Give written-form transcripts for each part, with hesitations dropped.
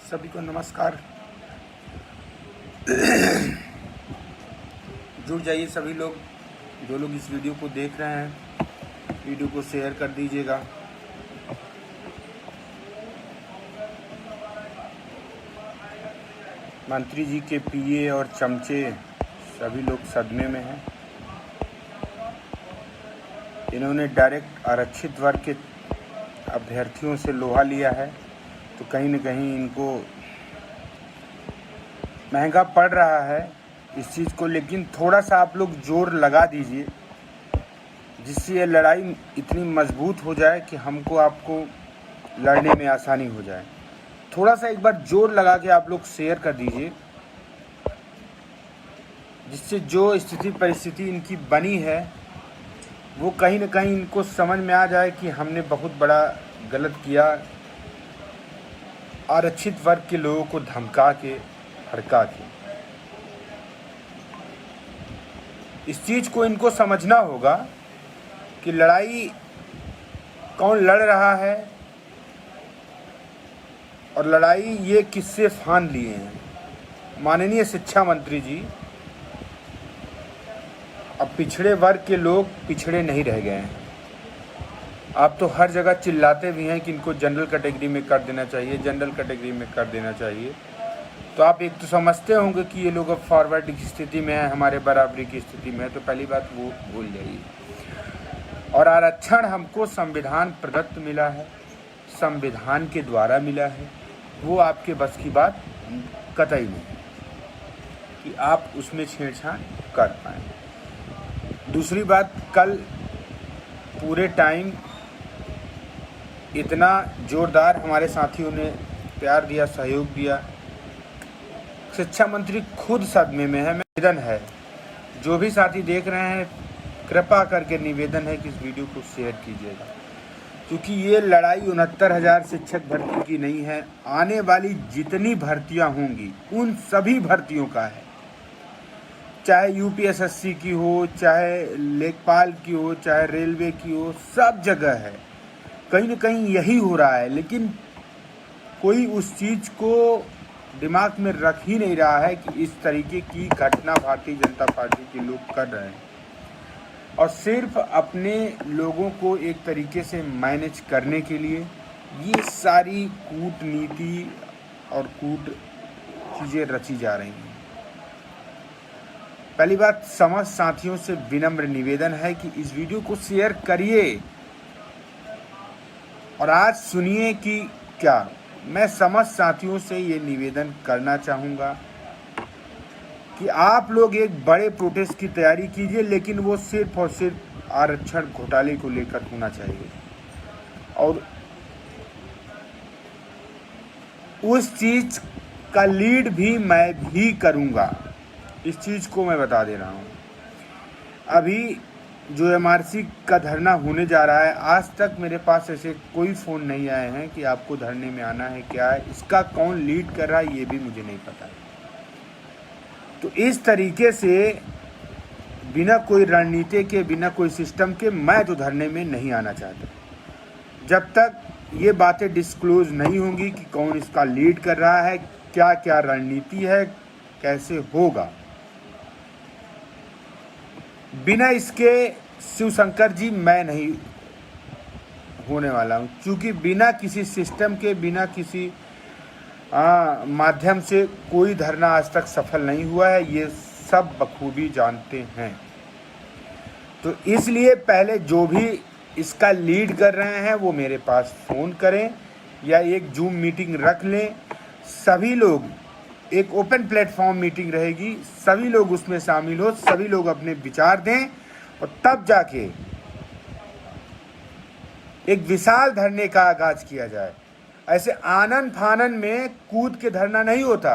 सभी को नमस्कार। जुड़ जाइए सभी लोग, जो लोग इस वीडियो को देख रहे हैं, वीडियो को शेयर कर दीजिएगा। मंत्री जी के पीए और चमचे सभी लोग सदमे में हैं। इन्होंने डायरेक्ट आरक्षित वर्ग के अभ्यर्थियों से लोहा लिया है, तो कहीं न कहीं इनको महंगा पड़ रहा है इस चीज़ को। लेकिन थोड़ा सा आप लोग जोर लगा दीजिए, जिससे ये लड़ाई इतनी मजबूत हो जाए कि हमको आपको लड़ने में आसानी हो जाए। थोड़ा सा एक बार जोर लगा के आप लोग शेयर कर दीजिए, जिससे जो स्थिति परिस्थिति इनकी बनी है वो कहीं न कहीं इनको समझ में आ जाए कि हमने बहुत बड़ा गलत किया, आरक्षित वर्ग के लोगों को धमका के भड़का के। इस चीज़ को इनको समझना होगा कि लड़ाई कौन लड़ रहा है और लड़ाई ये किससे फान लिए हैं। माननीय शिक्षा मंत्री जी, अब पिछड़े वर्ग के लोग पिछड़े नहीं रह गए हैं। आप तो हर जगह चिल्लाते भी हैं कि इनको जनरल कैटेगरी में कर देना चाहिए, जनरल कैटेगरी में कर देना चाहिए। तो आप एक तो समझते होंगे कि ये लोग अब फॉरवर्ड की स्थिति में है, हमारे बराबरी की स्थिति में है, तो पहली बात वो भूल जाइए। और आरक्षण हमको संविधान प्रदत्त मिला है, संविधान के द्वारा मिला है, वो आपके बस की बात कतई नहीं कि आप उसमें छेड़छाड़ कर पाएँ। दूसरी बात, कल पूरे टाइम इतना जोरदार हमारे साथियों ने प्यार दिया, सहयोग दिया। शिक्षा मंत्री खुद सदमे में है। निवेदन है, जो भी साथी देख रहे हैं, कृपा करके निवेदन है कि इस वीडियो को शेयर कीजिएगा, क्योंकि ये लड़ाई 69,000 शिक्षक भर्ती की नहीं है। आने वाली जितनी भर्तियां होंगी उन सभी भर्तियों का है, चाहे यूपीएसएससी की हो, चाहे लेखपाल की हो, चाहे रेलवे की हो, सब जगह है। कहीं न कहीं यही हो रहा है, लेकिन कोई उस चीज़ को दिमाग में रख ही नहीं रहा है कि इस तरीके की घटना भारतीय जनता पार्टी के लोग कर रहे हैं, और सिर्फ अपने लोगों को एक तरीके से मैनेज करने के लिए ये सारी कूटनीति और कूट चीज़ें रची जा रही हैं। पहली बात, समस्त साथियों से विनम्र निवेदन है कि इस वीडियो को शेयर करिए। और आज सुनिए कि क्या मैं समस्त साथियों से ये निवेदन करना चाहूँगा कि आप लोग एक बड़े प्रोटेस्ट की तैयारी कीजिए, लेकिन वो सिर्फ और सिर्फ आरक्षण घोटाले को लेकर होना चाहिए। और उस चीज़ का लीड भी मैं भी करूँगा, इस चीज़ को मैं बता दे रहा हूँ। अभी जो एमआरसी का धरना होने जा रहा है, आज तक मेरे पास ऐसे कोई फ़ोन नहीं आए हैं कि आपको धरने में आना है। क्या है इसका कौन लीड कर रहा है ये भी मुझे नहीं पता। तो इस तरीके से बिना कोई रणनीति के, बिना कोई सिस्टम के मैं तो धरने में नहीं आना चाहता, जब तक ये बातें डिस्क्लोज नहीं होंगी कि कौन इसका लीड कर रहा है, क्या क्या रणनीति है, कैसे होगा। बिना इसके शिवशंकर जी मैं नहीं होने वाला हूँ, क्योंकि बिना किसी सिस्टम के, बिना किसी माध्यम से कोई धरना आज तक सफल नहीं हुआ है, ये सब बखूबी जानते हैं। तो इसलिए पहले जो भी इसका लीड कर रहे हैं वो मेरे पास फ़ोन करें या एक जूम मीटिंग रख लें। सभी लोग, एक ओपन प्लेटफॉर्म मीटिंग रहेगी, सभी लोग उसमें शामिल हो, सभी लोग अपने विचार दें, और तब जाके एक विशाल धरने का आगाज किया जाए। ऐसे आनन फानन में कूद के धरना नहीं होता।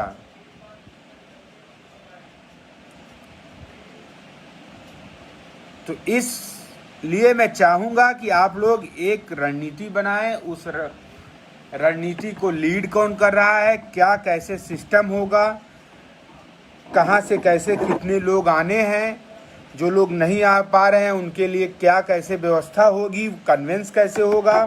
तो इसलिए मैं चाहूंगा कि आप लोग एक रणनीति बनाएं। उस रणनीति को लीड कौन कर रहा है, क्या कैसे सिस्टम होगा, कहां से कैसे कितने लोग आने हैं, जो लोग नहीं आ पा रहे हैं उनके लिए क्या कैसे व्यवस्था होगी, कन्वेंस कैसे होगा,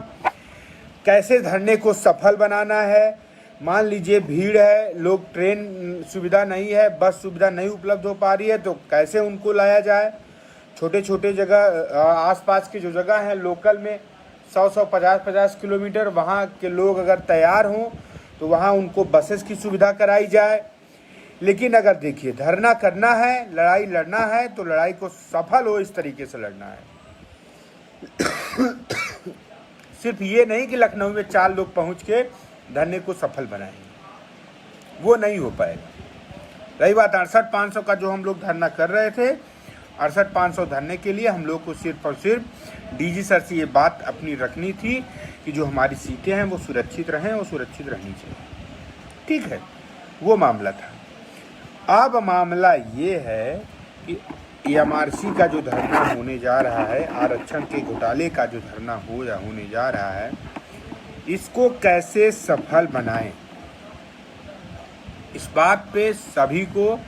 कैसे धरने को सफल बनाना है, मान लीजिए भीड़ है, लोग, ट्रेन सुविधा नहीं है, बस सुविधा नहीं उपलब्ध हो पा रही है, तो कैसे उनको लाया जाए। छोटे छोटे जगह आसपास की जो जगह हैं लोकल में 100-100, 50-50 किलोमीटर, वहाँ के लोग अगर तैयार हों तो वहाँ उनको बसेस की सुविधा कराई जाए। लेकिन अगर देखिए धरना करना है, लड़ाई लड़ना है, तो लड़ाई को सफल हो इस तरीके से लड़ना है। सिर्फ ये नहीं कि लखनऊ में 4 लोग पहुंच के धरने को सफल बनाएंगे, वो नहीं हो पाएगा। रही बात 68-500 का, जो हम लोग धरना कर रहे थे, 68-500 धरने के लिए हम लोग को सिर्फ और सिर्फ डीजी सर से ये बात अपनी रखनी थी कि जो हमारी सीटें हैं वो सुरक्षित रहें, वो सुरक्षित रहनी चाहिए। ठीक है, वो मामला था। अब मामला ये है कि एमआरसी का जो धरना होने जा रहा है, आरक्षण के घोटाले का जो धरना होने जा रहा है, इसको कैसे सफल बनाएं। इस बात पे सभी को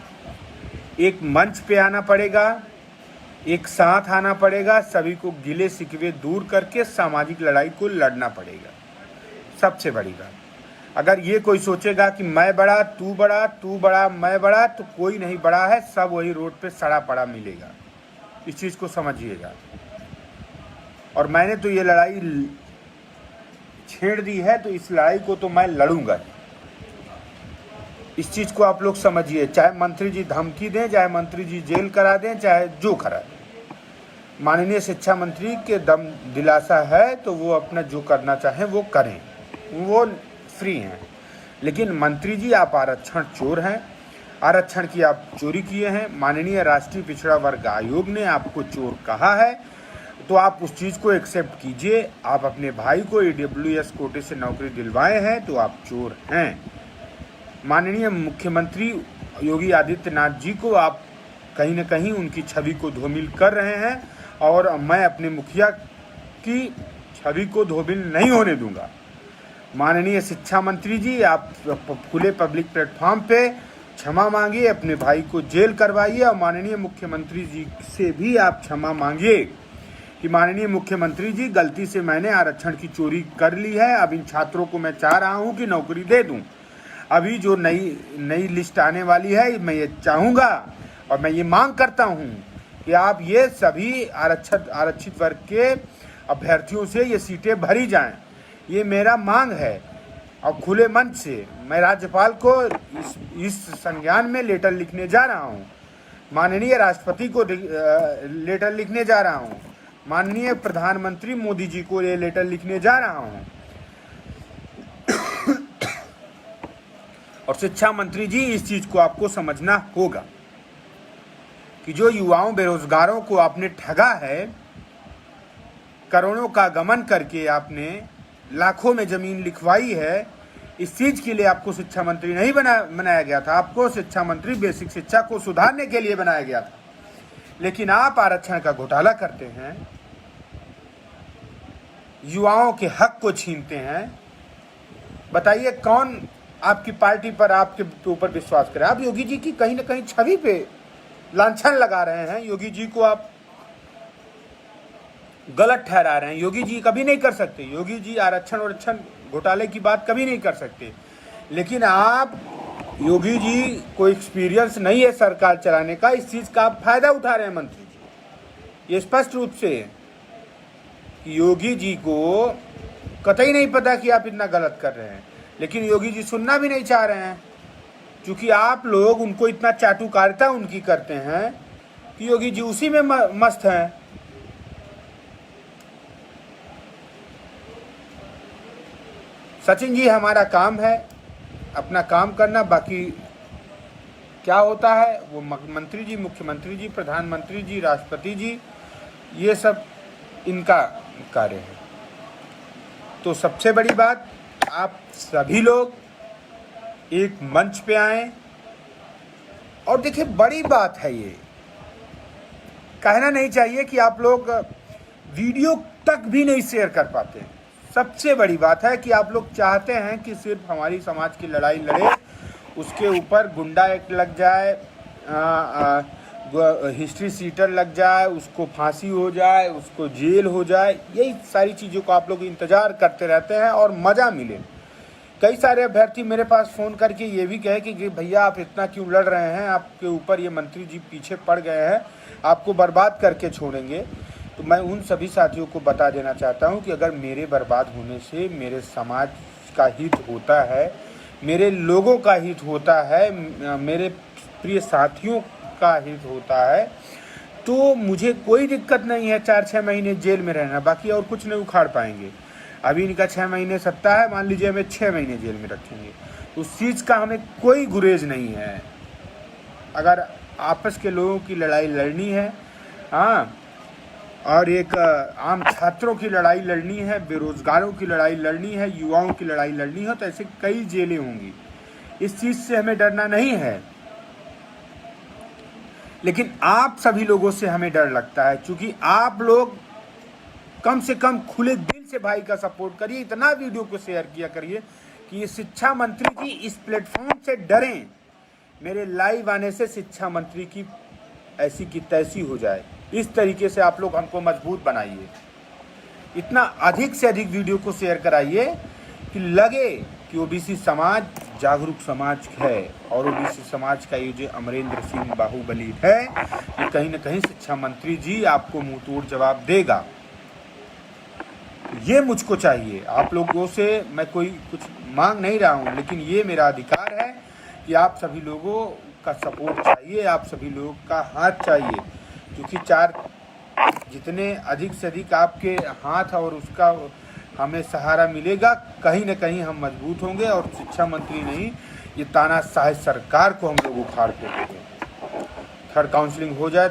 एक मंच पे आना पड़ेगा, एक साथ आना पड़ेगा, सभी को गिले शिकवे दूर करके सामाजिक लड़ाई को लड़ना पड़ेगा। सबसे बड़ी बात, अगर ये कोई सोचेगा कि मैं बड़ा, तू बड़ा, तू बड़ा, मैं बड़ा, तो कोई नहीं बड़ा है, सब वही रोड पे सड़ा पड़ा मिलेगा। इस चीज़ को समझिएगा। और मैंने तो ये लड़ाई छेड़ दी है, तो इस लड़ाई को तो मैं लड़ूंगा। इस चीज़ को आप लोग समझिए। चाहे मंत्री जी धमकी दें, चाहे मंत्री जी जेल करा दें, चाहे जो करा दें, माननीय शिक्षा मंत्री के दम दिलासा है तो वो अपना जो करना चाहें वो करें, वो फ्री हैं। लेकिन मंत्री जी, आप आरक्षण चोर हैं, आरक्षण की आप चोरी किए हैं। माननीय राष्ट्रीय पिछड़ा वर्ग आयोग ने आपको चोर कहा है, तो आप उस चीज़ को एक्सेप्ट कीजिए। आप अपने भाई को EWS कोटे से नौकरी दिलवाए हैं, तो आप चोर हैं। माननीय मुख्यमंत्री योगी आदित्यनाथ जी को आप कहीं न कहीं उनकी छवि को धूमिल कर रहे हैं, और मैं अपने मुखिया की छवि को धूमिल नहीं होने दूंगा। माननीय शिक्षा मंत्री जी, आप खुले पब्लिक प्लेटफॉर्म पे क्षमा मांगिए, अपने भाई को जेल करवाइए, और माननीय मुख्यमंत्री जी से भी आप क्षमा मांगिए कि माननीय मुख्यमंत्री जी, गलती से मैंने आरक्षण की चोरी कर ली है। अब इन छात्रों को मैं चाह रहा हूं कि नौकरी दे दूं। अभी जो नई लिस्ट आने वाली है, मैं ये चाहूँगा और मैं ये मांग करता हूँ कि आप ये सभी आरक्षित वर्ग के अभ्यर्थियों से ये सीटें भरी जाएं। ये मेरा मांग है, और खुले मंच से मैं राज्यपाल को इस संज्ञान में लेटर लिखने जा रहा हूँ। माननीय राष्ट्रपति को लेटर लिखने जा रहा हूँ। माननीय प्रधानमंत्री मोदी जी को ये लेटर लिखने जा रहा हूँ। और शिक्षा मंत्री जी, इस चीज को आपको समझना होगा कि जो युवाओं, बेरोजगारों को आपने ठगा है, करोड़ों का गमन करके आपने लाखों में जमीन लिखवाई है, इस चीज के लिए आपको शिक्षा मंत्री नहीं बनाया गया था। आपको शिक्षा मंत्री बेसिक शिक्षा को सुधारने के लिए बनाया गया था। लेकिन आप आरक्षण का घोटाला करते हैं, युवाओं के हक को छीनते हैं। बताइए कौन आपकी पार्टी पर, आपके ऊपर विश्वास करे। आप योगी जी की कहीं ना कहीं छवि पे लांछन लगा रहे हैं। योगी जी को आप गलत ठहरा रहे हैं। योगी जी कभी नहीं कर सकते। योगी जी आरक्षण घोटाले की बात कभी नहीं कर सकते। लेकिन आप, योगी जी को एक्सपीरियंस नहीं है सरकार चलाने का, इस चीज का आप फायदा उठा रहे हैं मंत्री जी। ये स्पष्ट रूप से कि योगी जी को कतई नहीं पता कि आप इतना गलत कर रहे हैं, लेकिन योगी जी सुनना भी नहीं चाह रहे हैं, क्योंकि आप लोग उनको इतना चाटुकारिता उनकी करते हैं कि योगी जी उसी में मस्त हैं। सचिन जी, हमारा काम है अपना काम करना, बाकी क्या होता है वो मंत्री जी, मुख्यमंत्री जी, प्रधानमंत्री जी, राष्ट्रपति जी, ये सब इनका कार्य है। तो सबसे बड़ी बात, आप सभी लोग एक मंच पे आए। और देखिए, बड़ी बात है, ये कहना नहीं चाहिए कि आप लोग वीडियो तक भी नहीं शेयर कर पाते हैं। सबसे बड़ी बात है कि आप लोग चाहते हैं कि सिर्फ हमारी समाज की लड़ाई लड़े, उसके ऊपर गुंडा एक्ट लग जाए, हिस्ट्री सीटर लग जाए, उसको फांसी हो जाए, उसको जेल हो जाए। यही सारी चीज़ों को आप लोग इंतज़ार करते रहते हैं और मज़ा मिले। कई सारे अभ्यर्थी मेरे पास फ़ोन करके ये भी कहे कि भैया आप इतना क्यों लड़ रहे हैं, आपके ऊपर ये मंत्री जी पीछे पड़ गए हैं, आपको बर्बाद करके छोड़ेंगे। तो मैं उन सभी साथियों को बता देना चाहता हूं कि अगर मेरे बर्बाद होने से मेरे समाज का हित होता है, मेरे लोगों का हित होता है, मेरे प्रिय साथियों का हित होता है, तो मुझे कोई दिक्कत नहीं है 4-6 महीने जेल में रहना, बाकी और कुछ नहीं उखाड़ पाएंगे। अभी इनका 6 महीने सत्ता है, मान लीजिए हमें 6 महीने जेल में रखेंगे, उस चीज़ का हमें कोई गुरेज नहीं है। अगर आपस के लोगों की लड़ाई लड़नी है, हाँ, और एक आम छात्रों की लड़ाई लड़नी है, बेरोजगारों की लड़ाई लड़नी है, युवाओं की लड़ाई लड़नी है, तो ऐसे कई जेलें होंगी। इस चीज़ से हमें डरना नहीं है, लेकिन आप सभी लोगों से हमें डर लगता है, क्योंकि आप लोग कम से कम खुले दिल से भाई का सपोर्ट करिए, इतना वीडियो को शेयर किया करिए कि ये शिक्षा मंत्री जी इस प्लेटफॉर्म से डरें, मेरे लाइव आने से शिक्षा मंत्री की ऐसी की तैसी हो जाए। इस तरीके से आप लोग हमको मजबूत बनाइए, इतना अधिक से अधिक वीडियो को शेयर कराइए कि लगे कि ओबीसी समाज जागरूक समाज है, और ओबीसी समाज का ये जो अमरेंद्र सिंह बाहुबली है, ये कहीं ना कहीं शिक्षा मंत्री जी आपको मुंह तोड़ जवाब देगा। ये मुझको चाहिए। आप लोगों से मैं कोई कुछ मांग नहीं रहा हूँ, लेकिन ये मेरा अधिकार है कि आप सभी लोगों का सपोर्ट चाहिए, आप सभी लोगों का हाथ चाहिए, क्योंकि जितने अधिक से अधिक आपके हाथ और उसका हमें सहारा मिलेगा, कहीं न कहीं हम मजबूत होंगे, और शिक्षा मंत्री नहीं, ये तानाशाह सरकार को हम लोग उखाड़ के देंगे। थर्ड काउंसलिंग हो जाए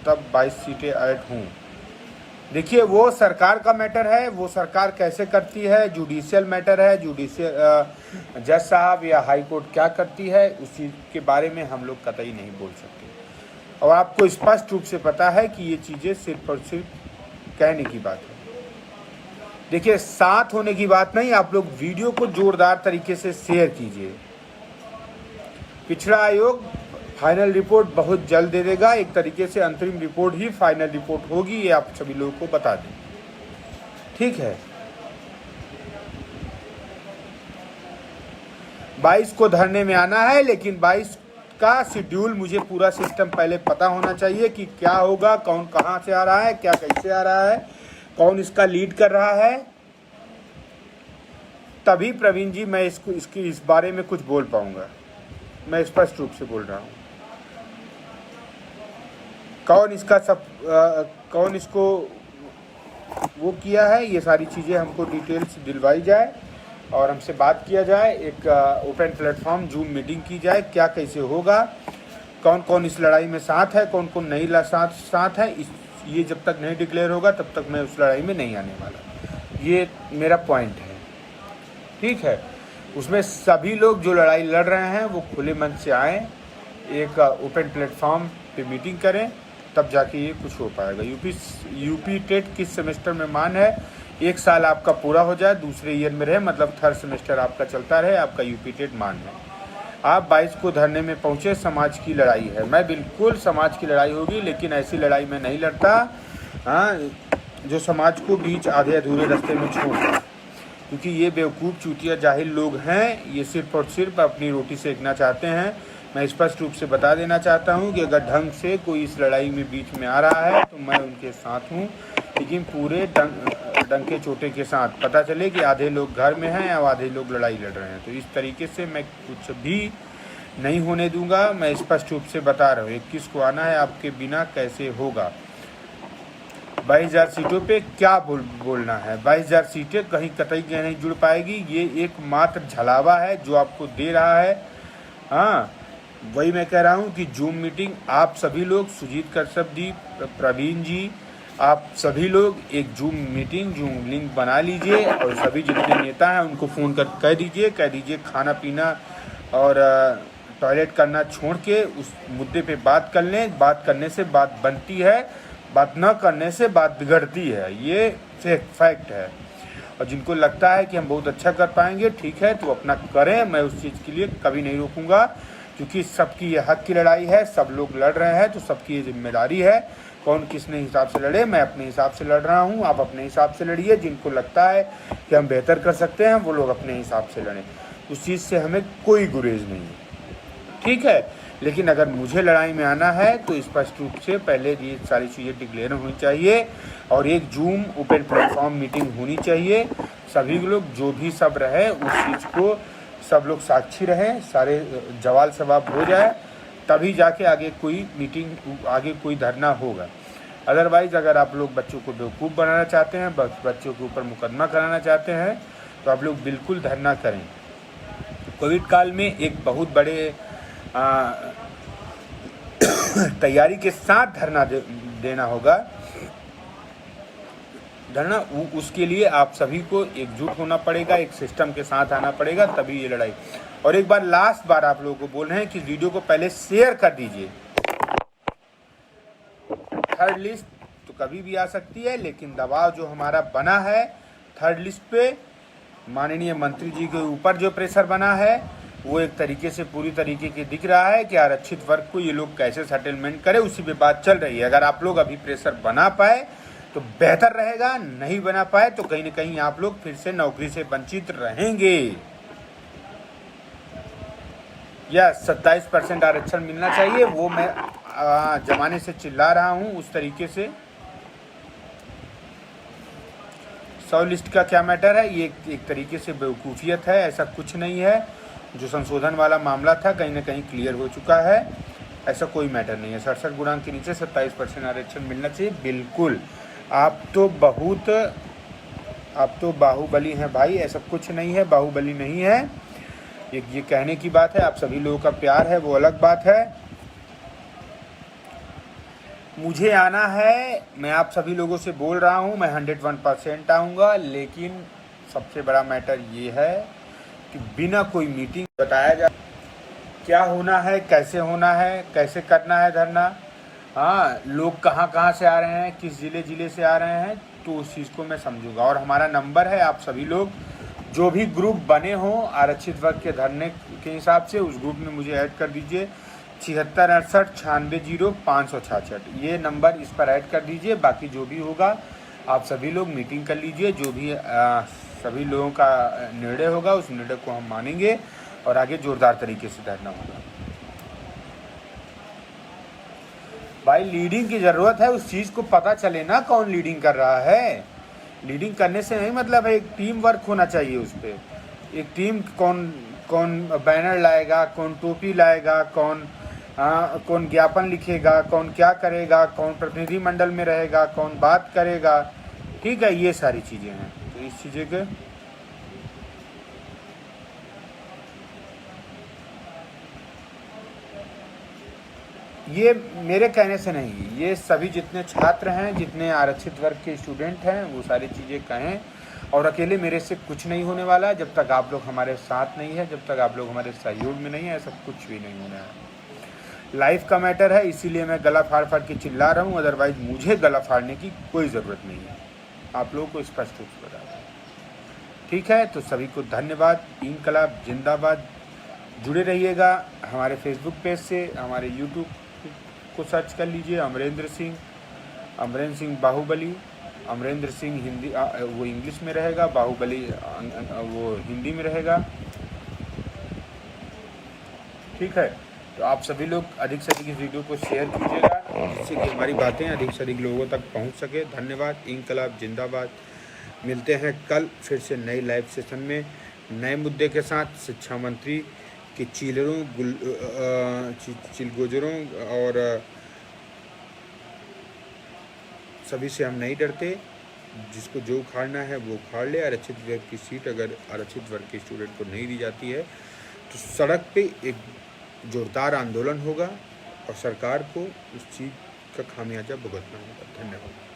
तब 22 सीटें ऐड हों। देखिए, वो सरकार का मैटर है, वो सरकार कैसे करती है, जुडिशियल मैटर है, जुडिशियल जज साहब या हाई कोर्ट क्या करती है, उस चीज़ के बारे में हम लोग कतई नहीं बोल सकते। और आपको स्पष्ट रूप से पता है कि ये चीज़ें सिर्फ और सिर्फ कहने की बात है। देखिए, साथ होने की बात नहीं, आप लोग वीडियो को जोरदार तरीके से शेयर कीजिए। पिछड़ा आयोग फाइनल रिपोर्ट बहुत जल्द दे देगा, एक तरीके से अंतरिम रिपोर्ट ही फाइनल रिपोर्ट होगी, ये आप सभी लोगों को बता दें, ठीक है। 22 को धरने में आना है, लेकिन 22 का शेड्यूल मुझे पूरा सिस्टम पहले पता होना चाहिए कि क्या होगा, कौन कहाँ से आ रहा है, क्या कैसे आ रहा है, कौन इसका लीड कर रहा है, तभी प्रवीण जी मैं इस बारे में कुछ बोल पाऊंगा। मैं स्पष्ट रूप से बोल रहा हूँ, कौन इसको वो किया है, ये सारी चीज़ें हमको डिटेल्स दिलवाई जाए और हमसे बात किया जाए, एक ओपन प्लेटफॉर्म जूम मीटिंग की जाए, क्या कैसे होगा, कौन कौन इस लड़ाई में साथ है, कौन कौन नहीं साथ है, ये जब तक नहीं डिक्लेयर होगा तब तक मैं उस लड़ाई में नहीं आने वाला। ये मेरा पॉइंट है, ठीक है। उसमें सभी लोग जो लड़ाई लड़ रहे हैं वो खुले मन से आएँ, एक ओपन प्लेटफॉर्म पे मीटिंग करें, तब जाके ये कुछ हो पाएगा। यूपी टेट किस सेमेस्टर में मान है, 1 साल आपका पूरा हो जाए, दूसरे ईयर में रहे, मतलब थर्ड सेमेस्टर आपका चलता रहे, आपका यूपी टेट मान है। आप 22 को धरने में पहुँचे, समाज की लड़ाई है, मैं बिल्कुल समाज की लड़ाई होगी, लेकिन ऐसी लड़ाई मैं नहीं लड़ता, हाँ, जो समाज को बीच आधे अधूरे रास्ते में छोड़ता, क्योंकि ये बेवकूफ़ चूतिया जाहिल लोग हैं, ये सिर्फ और सिर्फ अपनी रोटी सेकना चाहते हैं। मैं स्पष्ट रूप से बता देना चाहता हूं कि अगर ढंग से कोई इस लड़ाई में बीच में आ रहा है तो मैं उनके साथ हूं, लेकिन पूरे डंके चोटे के साथ। पता चले कि आधे लोग घर में हैं और आधे लोग लड़ाई लड़ रहे हैं, तो इस तरीके से मैं कुछ भी नहीं होने दूंगा। मैं स्पष्ट रूप से बता रहा हूँ, 21 को आना है, आपके बिना कैसे होगा। 22,000 सीटों पे क्या बोलना है, 22,000 सीटें कहीं कतई नहीं जुड़ पाएगी, ये एकमात्र झलावा है जो आपको दे रहा है। हाँ, वही मैं कह रहा हूँ कि जूम मीटिंग आप सभी लोग, सुजीत कश्यप जी, प्रवीण जी, आप सभी लोग एक जूम मीटिंग, जूम लिंक बना लीजिए और सभी जितने नेता हैं उनको फ़ोन कर कह दीजिए खाना पीना और टॉयलेट करना छोड़ के उस मुद्दे पे बात कर लें। बात करने से बात बनती है, बात न करने से बात बिगड़ती है, ये फैक्ट है। और जिनको लगता है कि हम बहुत अच्छा कर पाएंगे, ठीक है, तो अपना करें, मैं उस चीज़ के लिए कभी नहीं रोकूंगा, क्योंकि सबकी ये हक की लड़ाई है, सब लोग लड़ रहे हैं तो सबकी ये जिम्मेदारी है। कौन किसने हिसाब से लड़े, मैं अपने हिसाब से लड़ रहा हूँ, आप अपने हिसाब से लड़िए। जिनको लगता है कि हम बेहतर कर सकते हैं वो लोग अपने हिसाब से लड़ें, उस चीज़ से हमें कोई गुरेज नहीं है, ठीक है। लेकिन अगर मुझे लड़ाई में आना है तो स्पष्ट रूप से पहले ये सारी चीज़ें डिक्लेयर होनी चाहिए और एक जूम ओपन प्लेटफॉर्म मीटिंग होनी चाहिए। सभी लोग जो भी सब रहे उस चीज़ को सब लोग साक्षी रहें, सारे जवाल सवाब हो जाए, तभी जाके आगे कोई मीटिंग, आगे कोई धरना होगा। अदरवाइज़ अगर आप लोग बच्चों को बेवकूफ़ बनाना चाहते हैं, बच्चों के ऊपर मुकदमा कराना चाहते हैं, तो आप लोग बिल्कुल धरना करें। कोविड काल में एक बहुत बड़े तैयारी के साथ धरना देना होगा। धरना उसके लिए आप सभी को एकजुट होना पड़ेगा, एक सिस्टम के साथ आना पड़ेगा, तभी ये लड़ाई। और एक बार लास्ट बार आप लोगों को बोल रहे हैं कि वीडियो को पहले शेयर कर दीजिए। थर्ड लिस्ट तो कभी भी आ सकती है, लेकिन दबाव जो हमारा बना है थर्ड लिस्ट पे, माननीय मंत्री जी के ऊपर जो प्रेशर बना है वो एक तरीके से पूरी तरीके की दिख रहा है कि आरक्षित वर्ग को ये लोग कैसे सेटलमेंट करें, उसी पे बात चल रही है। अगर आप लोग अभी प्रेशर बना पाए तो बेहतर रहेगा, नहीं बना पाए तो कहीं ना कहीं आप लोग फिर से नौकरी से वंचित रहेंगे। या 27% आरक्षण मिलना चाहिए, वो मैं जमाने से चिल्ला रहा हूँ उस तरीके से। 100 लिस्ट का क्या मैटर है, ये एक तरीके से बेवकूफ़ियत है, ऐसा कुछ नहीं है। जो संशोधन वाला मामला था कहीं ना कहीं क्लियर हो चुका है, ऐसा कोई मैटर नहीं है। 67 गुणांक के नीचे 27% आरक्षण मिलना चाहिए, बिल्कुल। आप तो बाहुबली हैं भाई, ऐसा कुछ नहीं है, बाहुबली नहीं है। ये कहने की बात है, आप सभी लोगों का प्यार है वो अलग बात है। मुझे आना है, मैं आप सभी लोगों से बोल रहा हूँ, मैं 101% आऊँगा, लेकिन सबसे बड़ा मैटर ये है कि बिना कोई मीटिंग बताया जाए क्या होना है, कैसे करना है धरना। हाँ, लोग कहाँ से आ रहे हैं, किस ज़िले से आ रहे हैं, तो उस चीज़ को मैं समझूंगा। और हमारा नंबर है, आप सभी लोग जो भी ग्रुप बने हों आरक्षित वर्ग के धरने के हिसाब से, उस ग्रुप में मुझे ऐड कर दीजिए। 7668 96 0566 ये नंबर, इस पर ऐड कर दीजिए। बाकी जो भी होगा आप सभी लोग मीटिंग कर लीजिए, जो भी सभी लोगों का निर्णय होगा उस निर्णय को हम मानेंगे और आगे जोरदार तरीके से धरना होगा। भाई लीडिंग की ज़रूरत है, उस चीज़ को पता चले ना कौन लीडिंग कर रहा है। लीडिंग करने से नहीं मतलब है, एक टीम वर्क होना चाहिए उस पर। एक टीम, कौन बैनर लाएगा, कौन टोपी लाएगा, कौन ज्ञापन लिखेगा, कौन क्या करेगा, कौन प्रतिनिधि मंडल में रहेगा, कौन बात करेगा, ठीक है, ये सारी चीज़ें हैं। तो इस चीज़ें के ये मेरे कहने से नहीं, ये सभी जितने छात्र हैं, जितने आरक्षित वर्ग के स्टूडेंट हैं, वो सारी चीज़ें कहें। और अकेले मेरे से कुछ नहीं होने वाला, जब तक आप लोग हमारे साथ नहीं है, जब तक आप लोग हमारे सहयोग में नहीं है, ऐसा कुछ भी नहीं होना है। लाइफ का मैटर है, इसीलिए मैं गला फाड़ के चिल्ला रहा हूँ, अदरवाइज मुझे गला फाड़ने की कोई ज़रूरत नहीं है। आप लोगों को स्पष्ट रूप से बता दें, ठीक है। तो सभी को धन्यवाद। इंकलाब जिंदाबाद। जुड़े रहिएगा हमारे फेसबुक पेज से, हमारे यूट्यूब को सर्च कर लीजिए, अमरेंद्र सिंह बाहुबली। अमरेंद्र सिंह हिंदी, वो इंग्लिश में रहेगा, बाहुबली वो हिंदी में रहेगा, ठीक है। तो आप सभी लोग अधिक से अधिक इस वीडियो को शेयर कीजिएगा, जिससे कि हमारी बातें अधिक से अधिक लोगों तक पहुंच सके। धन्यवाद। इंकलाब जिंदाबाद। मिलते हैं कल फिर से नई लाइव सेशन में नए मुद्दे के साथ। शिक्षा मंत्री के चिलगोजरों और सभी से हम नहीं डरते। जिसको जो उखाड़ना है वो उखाड़ ले। आरक्षित वर्ग की सीट अगर आरक्षित वर्ग के स्टूडेंट को नहीं दी जाती है तो सड़क पे एक जोरदार आंदोलन होगा और सरकार को उस चीज़ का खामियाजा भुगतना होगा। धन्यवाद।